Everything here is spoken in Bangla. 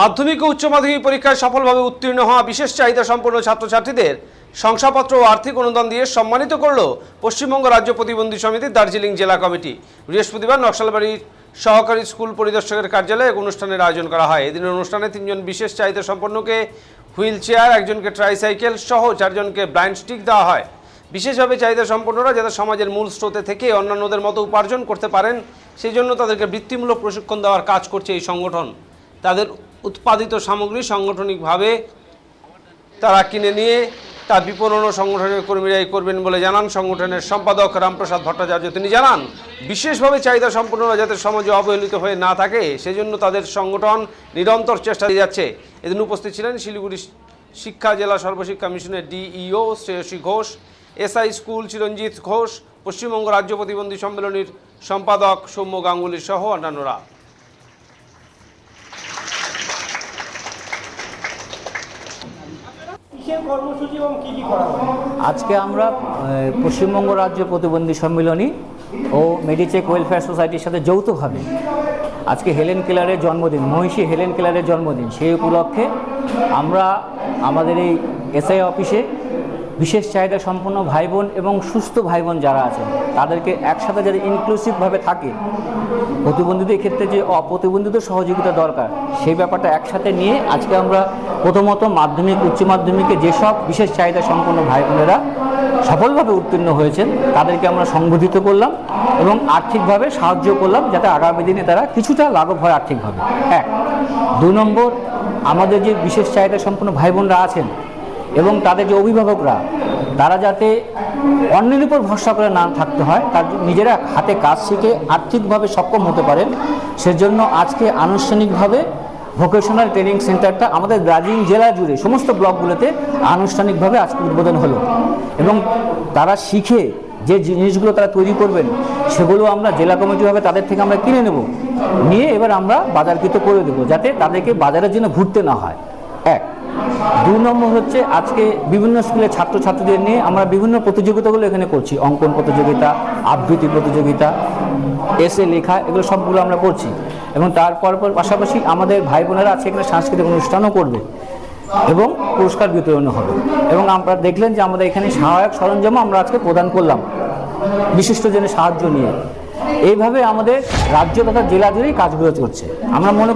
মাধ্যমিক ও উচ্চ মাধ্যমিক পরীক্ষায় সফলভাবে উত্তীর্ণ হওয়া বিশেষ চাহিদা সম্পন্ন ছাত্রছাত্রীদের শংসাপত্র ও আর্থিক অনুদান দিয়ে সম্মানিত করল পশ্চিমবঙ্গ রাজ্য প্রতিবন্ধী সমিতির দার্জিলিং জেলা কমিটি। বৃহস্পতিবার নকশালবাড়ির সহকারী স্কুল পরিদর্শকের কার্যালয়ে এক অনুষ্ঠানের আয়োজন করা হয়। এদিন অনুষ্ঠানে 3 জন বিশেষ চাহিদা সম্পন্নকে হুইল চেয়ার, একজনকে ট্রাইসাইকেল সহ 4 জনকে ব্লাইন্ড স্টিক দেওয়া হয়। বিশেষভাবে চাহিদা সম্পন্নরা যাতে সমাজের মূল স্রোতে থেকে অন্যান্যদের মতো উপার্জন করতে পারেন সেই জন্য তাদেরকে বৃত্তিমূলক প্রশিক্ষণ দেওয়ার কাজ করছে এই সংগঠন। তাদের উৎপাদিত সামগ্রী সাংগঠনিকভাবে তারা কিনে নিয়ে তার বিপণন সংগঠনের কর্মীরাই করবেন বলে জানান সংগঠনের সম্পাদক রামপ্রসাদ ভট্টাচার্য। তিনি জানান, বিশেষভাবে চাহিদা সম্পন্নরা যাতে সমাজে অবহেলিত হয়ে না থাকে সেজন্য তাদের সংগঠন নিরন্তর চেষ্টা দিয়ে যাচ্ছে। এদিন উপস্থিত ছিলেন শিলিগুড়ি শিক্ষা জেলা সর্বশিক্ষা মিশনের DEO Shreyasi Ghosh, SI school Chiranjit Ghosh, Paschimbanga রাজ্য প্রতিবন্ধী সম্মেলনীর সম্পাদক সৌম্য গাঙ্গুলি সহ অন্যান্যরা। আজকে আমরা পশ্চিমবঙ্গ রাজ্য প্রতিবন্ধী সম্মেলনী ও মেডিচেক ওয়েলফেয়ার সোসাইটির সাথে যৌথভাবে আজকে হেলেন কেলারের জন্মদিন, মহিষী হেলেন কেলারের জন্মদিন, সেই উপলক্ষে আমরা আমাদের এই এসআই অফিসে বিশেষ চাহিদা সম্পন্ন ভাই বোন এবং সুস্থ ভাই বোন যারা আছেন তাদেরকে একসাথে যাতে ইনক্লুসিভভাবে থাকে, প্রতিবন্ধীদের ক্ষেত্রে যে অপ্রতিবন্ধীদের সহযোগিতা দরকার সেই ব্যাপারটা একসাথে নিয়ে আজকে আমরা প্রথমত মাধ্যমিক উচ্চ মাধ্যমিকে যেসব বিশেষ চাহিদা সম্পন্ন ভাই বোনেরা সফলভাবে উত্তীর্ণ হয়েছেন তাদেরকে আমরা সংবোধিত করলাম এবং আর্থিকভাবে সাহায্য করলাম যাতে আগামী দিনে তারা কিছুটা লাঘব হয় আর্থিকভাবে। 1, 2 নম্বর, আমাদের যে বিশেষ চাহিদা সম্পন্ন ভাই বোনরা আছেন এবং তাদের যে অভিভাবকরা তারা যাতে অন্যের উপর ভরসা করে না থাকতে হয়, তার নিজেরা হাতে কাজ শিখে আর্থিকভাবে সক্ষম হতে পারেন, সেজন্য আজকে আনুষ্ঠানিকভাবে ভোকেশনাল ট্রেনিং সেন্টারটা আমাদের দার্জিলিং জেলা জুড়ে সমস্ত ব্লকগুলোতে আনুষ্ঠানিকভাবে আজকে উদ্বোধন হলো এবং তারা শিখে যে জিনিসগুলো তারা তৈরি করবেন সেগুলো আমরা জেলা কমিটিভাবে তাদের থেকে আমরা কিনে নেব, নিয়ে এবার আমরা বাজারকৃত করে দেবো যাতে তাদেরকে বাজারের জন্য ঘুরতে না হয়। 1, 2 নম্বর হচ্ছে আজকে বিভিন্ন স্কুলের ছাত্রছাত্রীদের নিয়ে আমরা বিভিন্ন প্রতিযোগিতাগুলো এখানে করছি, অঙ্কন প্রতিযোগিতা, আবৃত্তি প্রতিযোগিতা, এসে লেখা, এগুলো সবগুলো আমরা করছি এবং তারপর পাশাপাশি আমাদের ভাই বোনেরা আছে এখানে সাংস্কৃতিক অনুষ্ঠানও করবে এবং পুরস্কার বিতরণও হবে এবং আমরা দেখলেন যে আমাদের এখানে সহায়ক সরঞ্জামও আমরা আজকে প্রদান করলাম বিশিষ্টজনের সাহায্য নিয়ে। এইভাবে আমাদের রাজ্য তথা জেলা জুড়েই কাজগুলো চলছে। আমরা মনে